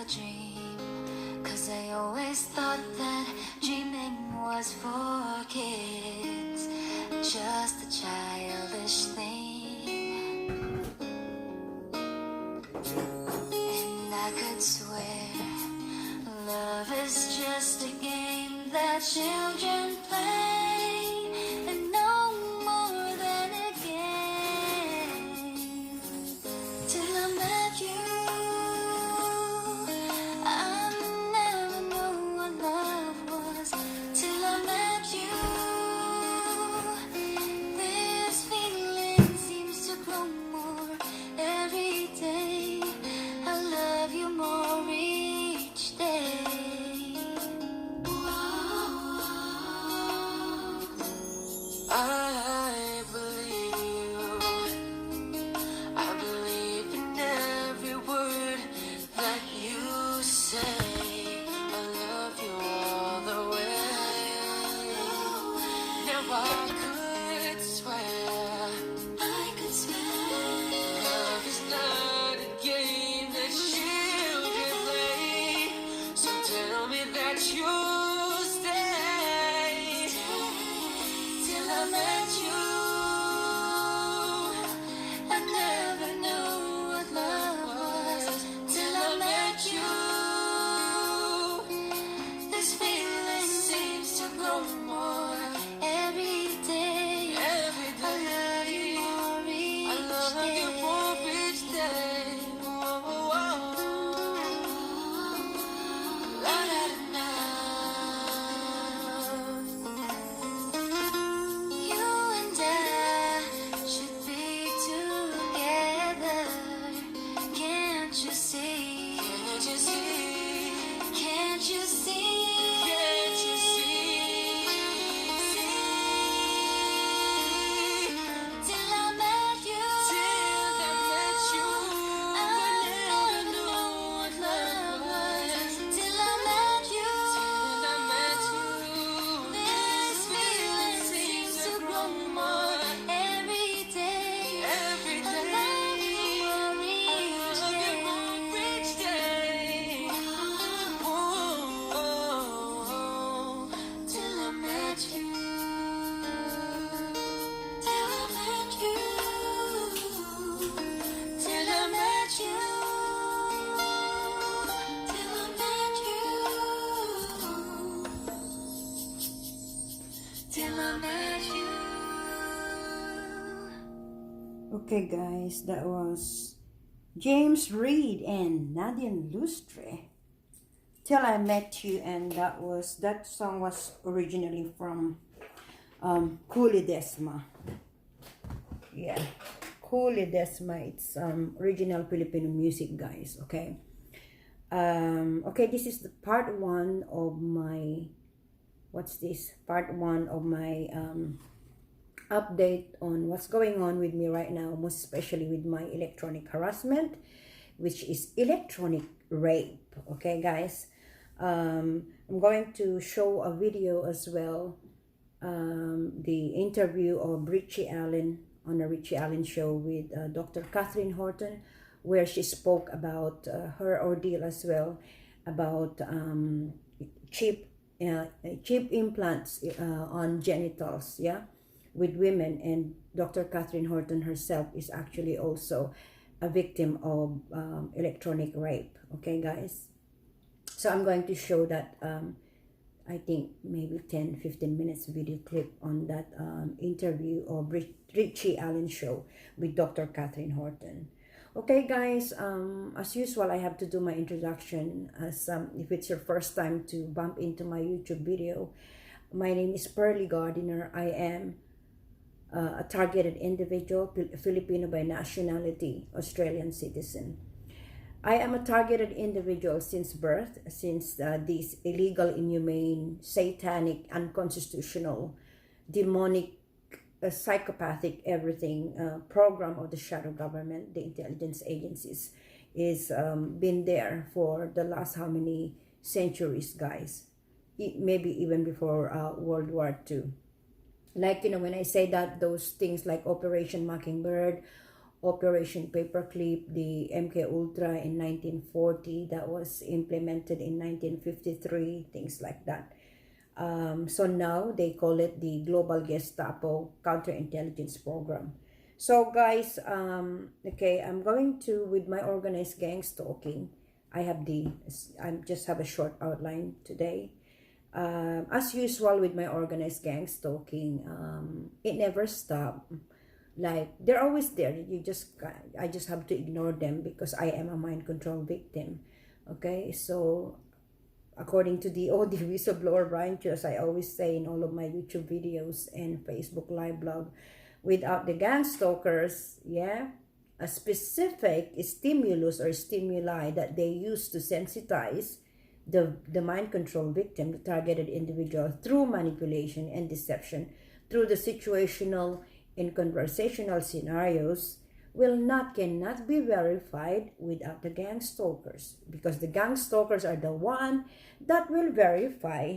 dream, 'cause I always thought that dreaming was for kids, just a childish thing. And I could swear love is just a game that children play, and no more than a game. Till I met you, I never knew what love was. Till I met you, this feeling seems to grow more every day. I love you more each day. I believe you. I believe in every word that you say. I love you all the way. Now I could swear, love is not a game that children play. So tell me that you'll stay till I met you. I never knew what love was till I met you. This feeling seems to grow more every day. Every day. I love you more each day. Whoa, whoa, whoa. La, da, da, you and I should be together. Can't you see? Can't you see? Can't you see? Can't you see? Till I met you. Till I met you. I never knew what love was. Till I met you. Till I met you. This feeling seems to grow more every day. Every day. I love you more each day. Whoa, till I met you. Till I met you. Till I met you. Till I met you. Till I met you. Okay, guys, that was James Reid and Nadine Lustre. Till I Met You, and that song was originally from Kuli Desma. Yeah, Kuli Desma. It's original Filipino music, guys. Okay. Okay, this is the part one of my part one of my update on what's going on with me right now, most especially with my electronic harassment, which is electronic rape. Okay, guys, I'm going to show a video as well, the interview of Richie Allen on the Richie Allen show with Dr. Catherine Horton, where she spoke about her ordeal as well, about cheap implants on genitals, yeah, with women. And Dr. Catherine Horton herself is actually also a victim of electronic rape. Okay, guys, so I'm going to show that I think maybe 10-15 minutes video clip on that interview of Richie Allen show with Dr. Catherine Horton. Okay, guys, as usual, I have to do my introduction. As if it's your first time to bump into my YouTube video, my name is Pearly Gardiner. I am a targeted individual, Filipino by nationality, Australian citizen. I am a targeted individual since birth, since this illegal, inhumane, satanic, unconstitutional, demonic, psychopathic, everything program of the shadow government, the intelligence agencies, is been there for the last how many centuries, guys. Maybe even before World War II. Like, you know, when I say that, those things like Operation Mockingbird, Operation Paperclip, the MK Ultra in 1940 that was implemented in 1953, things like that. So now they call it the Global Gestapo Counterintelligence Program. So guys, okay, I'm going to, with my organized gang stalking, I just have a short outline today. As usual with my organized gang stalking, it never stopped. Like they're always there. I just have to ignore them because I am a mind control victim. Okay, so according to the OD whistleblower Brian Chus, I always say in all of my YouTube videos and Facebook live blog, without the gang stalkers, yeah, a specific stimulus or stimuli that they use to sensitize the mind control victim, the targeted individual, through manipulation and deception, through the situational and conversational scenarios, cannot be verified without the gang stalkers, because the gang stalkers are the one that will verify,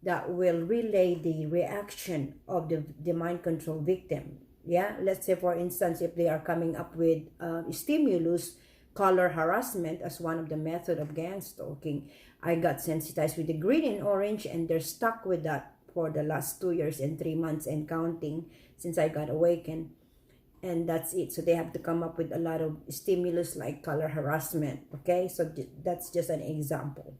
that will relay the reaction of the mind control victim. Yeah, let's say for instance, if they are coming up with stimulus, color harassment as one of the method of gang stalking, I got sensitized with the green and orange, and they're stuck with that for the last 2 years and 3 months and counting since I got awakened. And that's it. So they have to come up with a lot of stimulus like color harassment. Okay, so that's just an example.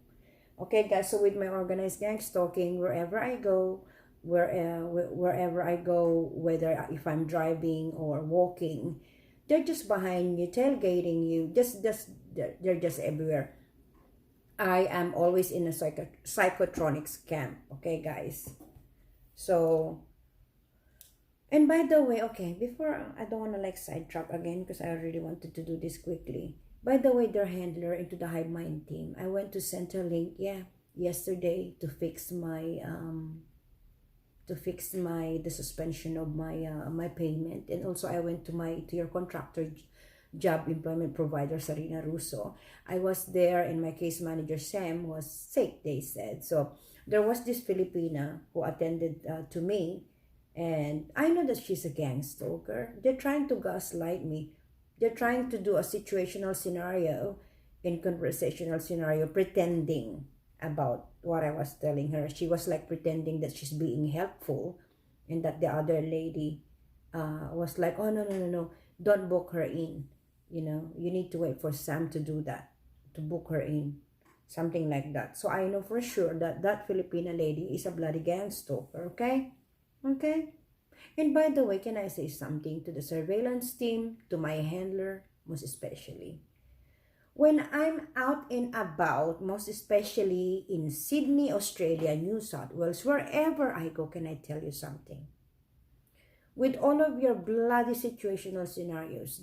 Okay guys, so with my organized gang stalking, wherever I go, wherever I go, whether if I'm driving or walking, they're just behind you, tailgating you, they're just everywhere. I am always in a psychotronics camp. Okay guys, so, and by the way, okay, before, I don't want to like sidetrack again because I really wanted to do this quickly. By the way, their handler into the Hive Mind team, I went to Centrelink, yeah, yesterday to fix my the suspension of my payment, and also I went to your contractor job employment provider Sarina Russo. I was there, and my case manager Sam was sick, they said. So there was this Filipina who attended to me, and I know that she's a gang stalker. They're trying to gaslight me. They're trying to do a situational scenario in conversational scenario, pretending about what I was telling her. She was like pretending that she's being helpful, and that the other lady was like, oh, no, don't book her in. You know, you need to wait for Sam to do that, to book her in. Something like that. So I know for sure that that Filipina lady is a bloody gang stalker, okay? Okay? And by the way, can I say something to the surveillance team, to my handler, most especially? When I'm out and about, most especially in Sydney, Australia, New South Wales, wherever I go, can I tell you something? With all of your bloody situational scenarios,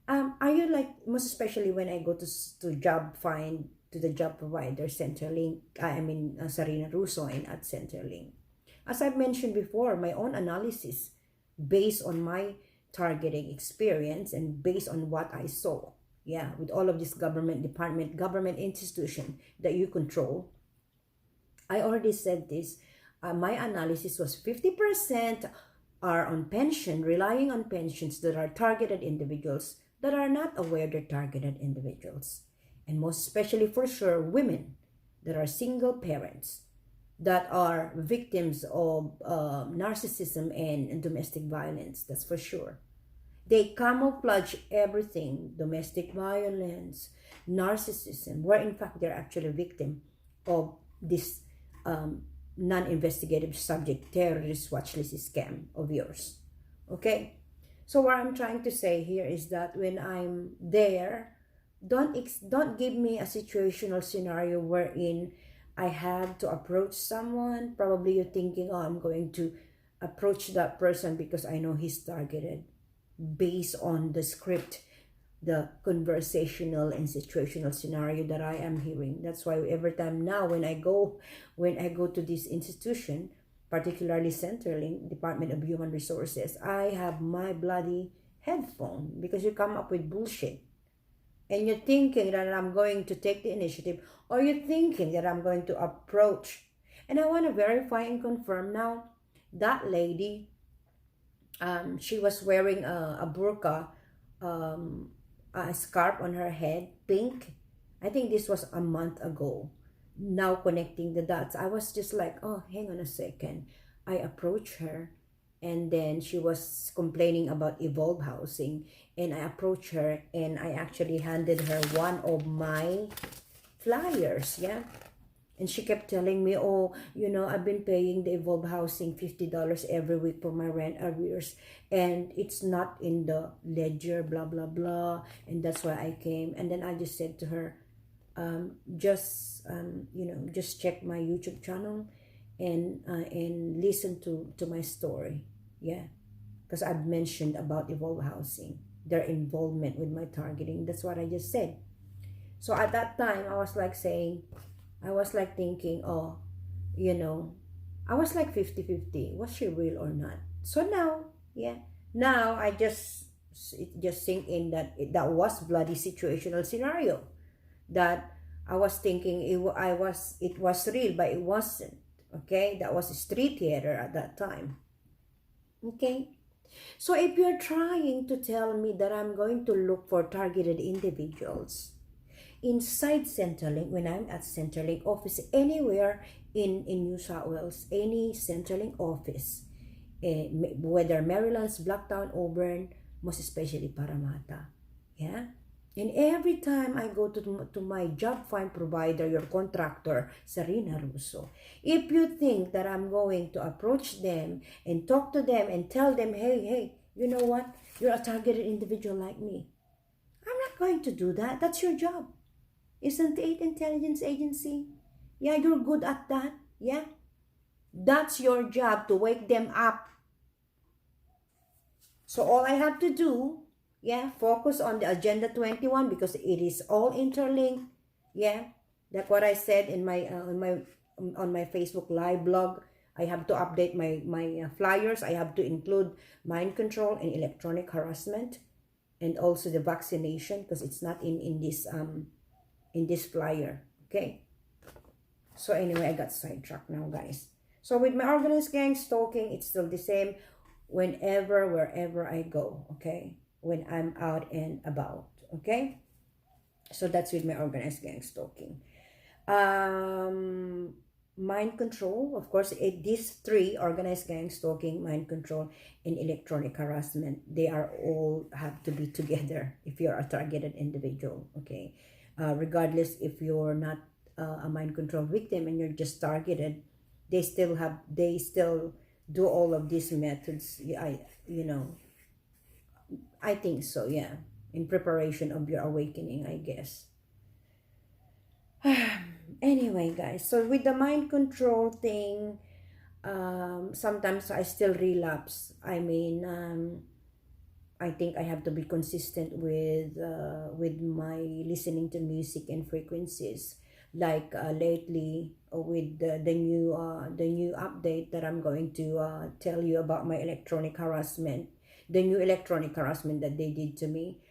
are you like, most especially when I go to job find, to the job provider, Centrelink, Sarina Russo and at Centrelink. As I've mentioned before, my own analysis based on my targeting experience and based on what I saw, yeah, with all of this government department, government institution that you control, I already said this, my analysis was 50% are on pension, relying on pensions that are targeted individuals that are not aware they're targeted individuals. And most especially for sure, women that are single parents, that are victims of narcissism and domestic violence, that's for sure. They camouflage everything, domestic violence, narcissism, where in fact they're actually a victim of this non-investigative subject terrorist watch list scam of yours. Okay? So what I'm trying to say here is that when I'm there, don't give me a situational scenario wherein I have to approach someone. Probably you're thinking, oh, I'm going to approach that person because I know he's targeted, based on the script, the conversational and situational scenario that I am hearing. That's why every time now when I go to this institution, particularly Centrelink, Department of Human Resources, I have my bloody headphone, because you come up with bullshit. And you're thinking that I'm going to take the initiative, or you're thinking that I'm going to approach. And I want to verify and confirm now, that lady, she was wearing a burqa a scarf on her head, pink. I think this was a month ago. Now connecting the dots, I was just like, oh, hang on a second. I approached her, and then she was complaining about Evolve Housing, and I approached her and I actually handed her one of my flyers, yeah. And she kept telling me, oh, I've been paying the Evolve Housing $50 every week for my rent arrears, and it's not in the ledger, blah, blah, blah. And that's why I came. And then I just said to her, just check my YouTube channel and listen to my story. Yeah. Because I've mentioned about Evolve Housing, their involvement with my targeting. That's what I just said. So at that time, I was like thinking, oh, I was like 50-50. Was she real or not? So now, yeah, now it just sink in that that was bloody situational scenario. That I was thinking it was real, but it wasn't. Okay, that was street theater at that time. Okay, so if you're trying to tell me that I'm going to look for targeted individuals inside Centrelink, when I'm at Centrelink office, anywhere in New South Wales, any Centrelink office, whether Maryland's, Blacktown, Auburn, most especially Parramatta, yeah. And every time I go to my job find provider, your contractor, Sarina Russo, if you think that I'm going to approach them and talk to them and tell them, hey, you know what? You're a targeted individual like me. I'm not going to do that. That's your job. Isn't it, intelligence agency? Yeah, you're good at that. Yeah. That's your job, to wake them up. So all I have to do, yeah, focus on the Agenda 21 because it is all interlinked. Yeah, that's what I said in my on my Facebook live blog. I have to update my flyers. I have to include mind control and electronic harassment, and also the vaccination because it's not in this flyer. Okay. So anyway, I got sidetracked now, guys. So with my organized gang stalking, it's still the same wherever I go. Okay. When I'm out and about, okay? So that's with my organized gang stalking. Mind control, of course, these three, organized gang stalking, mind control, and electronic harassment, they are all have to be together if you're a targeted individual, okay? Regardless if you're not a mind control victim and you're just targeted, they still do all of these methods. I think so, yeah. In preparation of your awakening, I guess. Anyway, guys, so with the mind control thing, sometimes I still relapse. I mean, I think I have to be consistent with my listening to music and frequencies. Like lately, with the new update that I'm going to tell you about my electronic harassment. The new electronic harassment that they did to me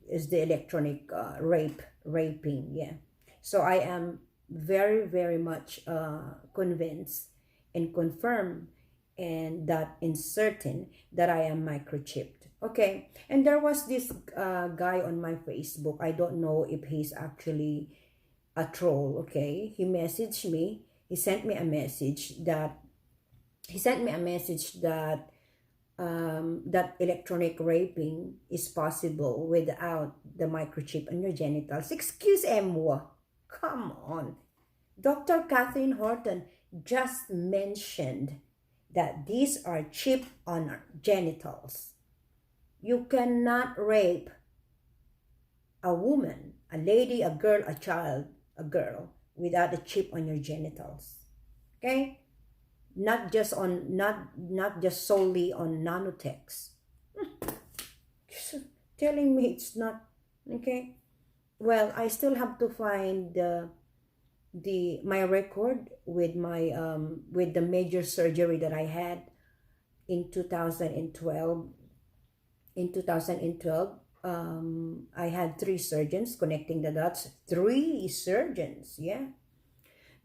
is the electronic raping, yeah. So I am very, very much convinced and confirmed and that in certain that I am microchipped. Okay, and there was this guy on my Facebook. I don't know if he's actually a troll. Okay, he messaged me. He sent me a message that that electronic raping is possible without the microchip on your genitals. Excuse-moi. Come on. Dr. Catherine Horton just mentioned that these are chip on our genitals. You cannot rape a woman, a lady, a girl, a child, a girl, without a chip on your genitals. Okay? Not just solely on nanotechs. Telling me it's not okay. Well, I still have to find my record with my with the major surgery that I had in 2012. In 2012, I had 3 surgeons connecting the dots. 3 surgeons, yeah,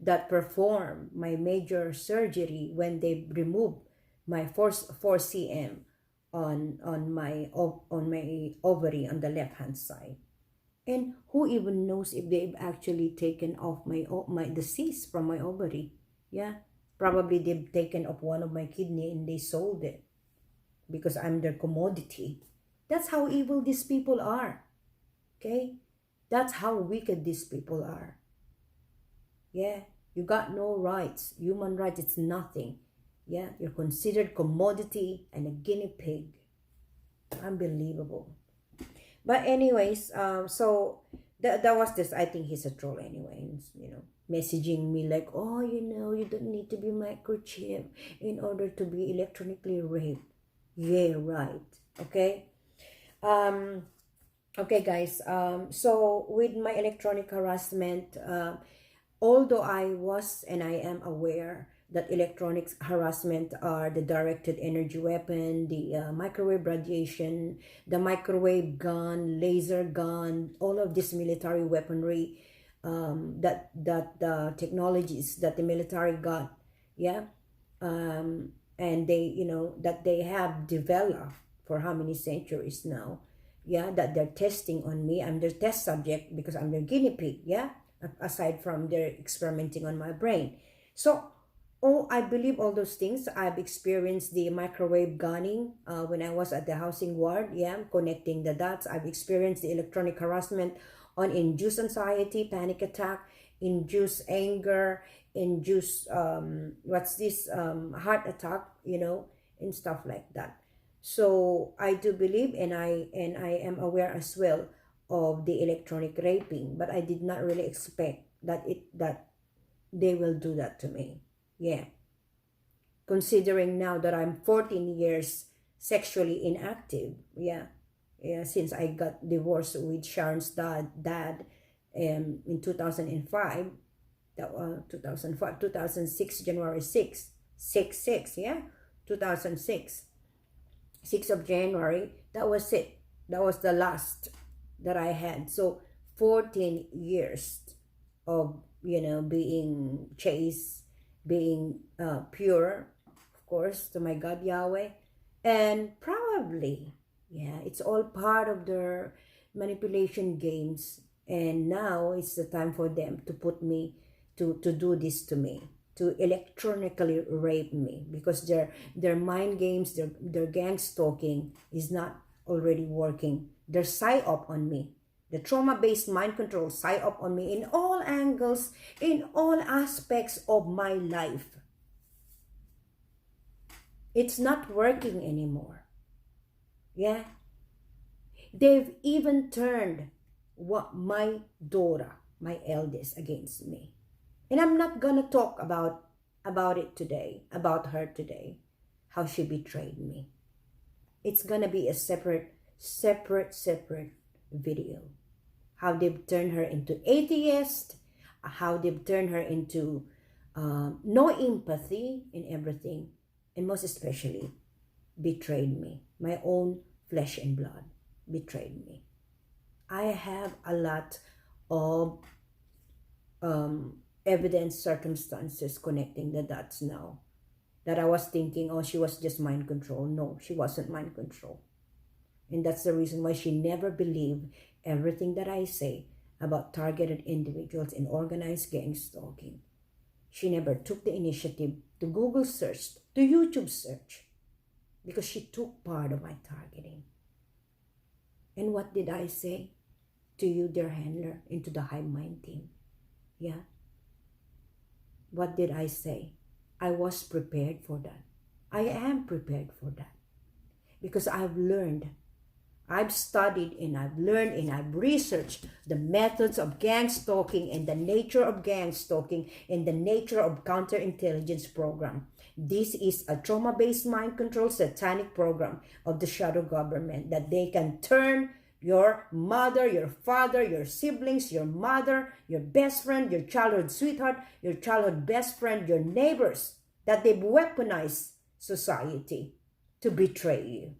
that performed my major surgery when they removed my 4 cm on my ovary on the left hand side. And who even knows if they've actually taken off the cyst from my ovary? Yeah, probably they've taken off one of my kidney and they sold it because I'm their commodity. That's how evil these people are. Okay, that's how wicked these people are. Yeah, you got no rights. Human rights, it's nothing. Yeah, you're considered commodity and a guinea pig. Unbelievable. But anyways, so that was this. I think he's a troll anyway. Messaging me like, oh, you don't need to be microchip in order to be electronically raped. Yeah, right. Okay. Okay, guys. So with my electronic harassment, although I was and I am aware that electronics harassment are the directed energy weapon, the microwave radiation, the microwave gun, laser gun, all of this military weaponry, that the technologies that the military got, yeah, and that they have developed for how many centuries now, yeah, that they're testing on me. I'm their test subject because I'm their guinea pig, yeah, aside from their experimenting on my brain. So, oh, I believe all those things. I've experienced the microwave gunning when I was at the housing ward, yeah, connecting the dots. I've experienced the electronic harassment on induced anxiety, panic attack, induced anger, induced heart attack, and stuff like that. So I do believe, and I am aware as well of the electronic raping, but I did not really expect that they will do that to me. Yeah. Considering now that I'm 14 years sexually inactive, yeah, since I got divorced with Sharon's dad in 2005, that 2005, 2006, January 6, 6, 6, yeah, 2006. 6th of January, that was it. That was the last that I had. So 14 years of, being chaste, being pure, of course, to my God, Yahweh. And probably, yeah, it's all part of their manipulation games. And now it's the time for them to put me, to do this to me, to electronically rape me, because their mind games, their gang stalking is not already working. Their psyop on me, the trauma-based mind control psyop on me in all angles, in all aspects of my life. It's not working anymore. Yeah, they've even turned my daughter, my eldest, against me. And I'm not gonna talk about it today, about her today, how she betrayed me. It's gonna be a separate video. How they've turned her into atheist, how they've turned her into no empathy in everything, and most especially betrayed me. My own flesh and blood betrayed me. I have a lot of evidence, circumstances connecting the dots now, that I was thinking, oh, she was just mind control. No, she wasn't mind control. And that's the reason why she never believed everything that I say about targeted individuals and organized gang stalking. She never took the initiative to Google search, to YouTube search, because she took part of my targeting. And what did I say to you, dear handler, into the hive mind team? Yeah. What did I say? I was prepared for that. I am prepared for that. Because I've learned, I've studied, and I've learned, and I've researched the methods of gang stalking and the nature of gang stalking and the nature of counterintelligence program. This is a trauma-based mind control satanic program of the shadow government, that they can turn your mother, your father, your siblings, your mother, your best friend, your childhood sweetheart, your childhood best friend, your neighbors, that they've weaponized society to betray you.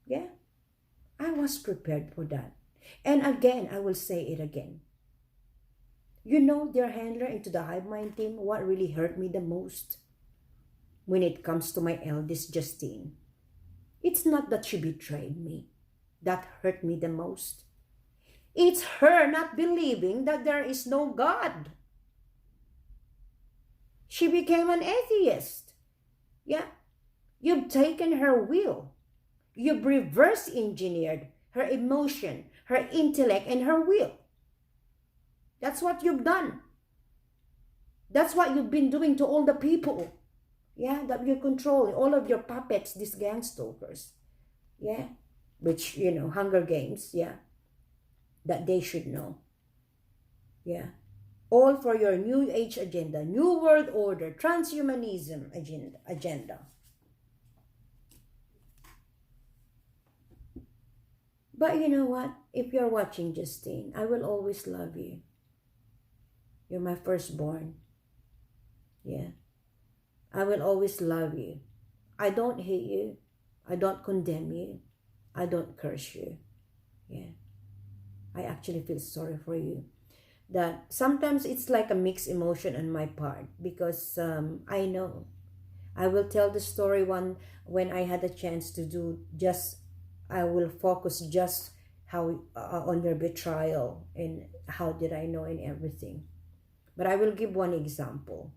Yeah, I was prepared for that. And again, I will say it again. Dear handler, into the hive mind team, what really hurt me the most? when it comes to my eldest Justine. It's not that she betrayed me. That hurt me the most. It's her not believing that there is no God. She became an atheist. Yeah. You've taken her will. You've reverse engineered her emotion, her intellect, and her will. That's what you've done. That's what you've been doing to all the people. Yeah, that you're controlling. All of your puppets, these gang stalkers. Yeah. Which, Hunger Games, yeah. That they should know. Yeah. All for your New Age agenda, New World Order, transhumanism agenda. But you know what? If you're watching, Justine, I will always love you. You're my firstborn. Yeah. I will always love you. I don't hate you. I don't condemn you. I don't curse you. Yeah. I actually feel sorry for you. That sometimes it's like a mixed emotion on my part because I know. I will tell the story when I had a chance to do I will focus just how on your betrayal and how did I know and everything. But I will give one example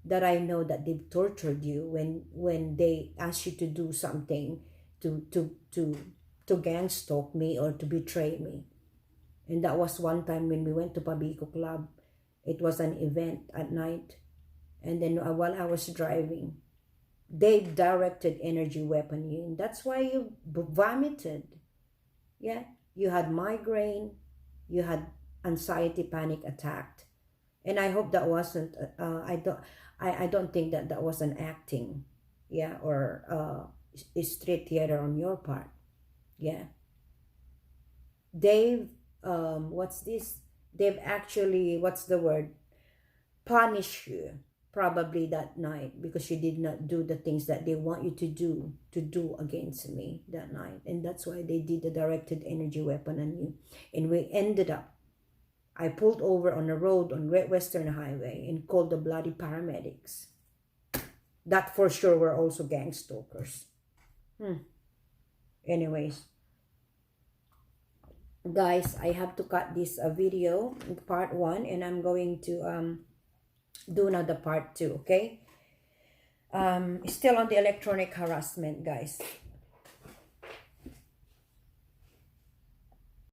that I know that they've tortured you when they ask you to do something to gang stalk me or to betray me. And that was one time when we went to Pabico Club. It was an event at night. And then while I was driving, they directed energy weapon you. And that's why you vomited. Yeah. You had migraine. You had anxiety, panic attack. And I hope that wasn't, I don't think that was an acting. Yeah. Or street theater on your part. Yeah. They've they've actually, punish you probably that night because you did not do the things that they want you to do against me that night. And that's why they did the directed energy weapon on you. And we ended up, I pulled over on a road on Western Highway and called the bloody paramedics. That for sure were also gang stalkers. Anyways, guys, I have to cut this video part 1 and I'm going to do another part 2. Okay, still on the electronic harassment, guys.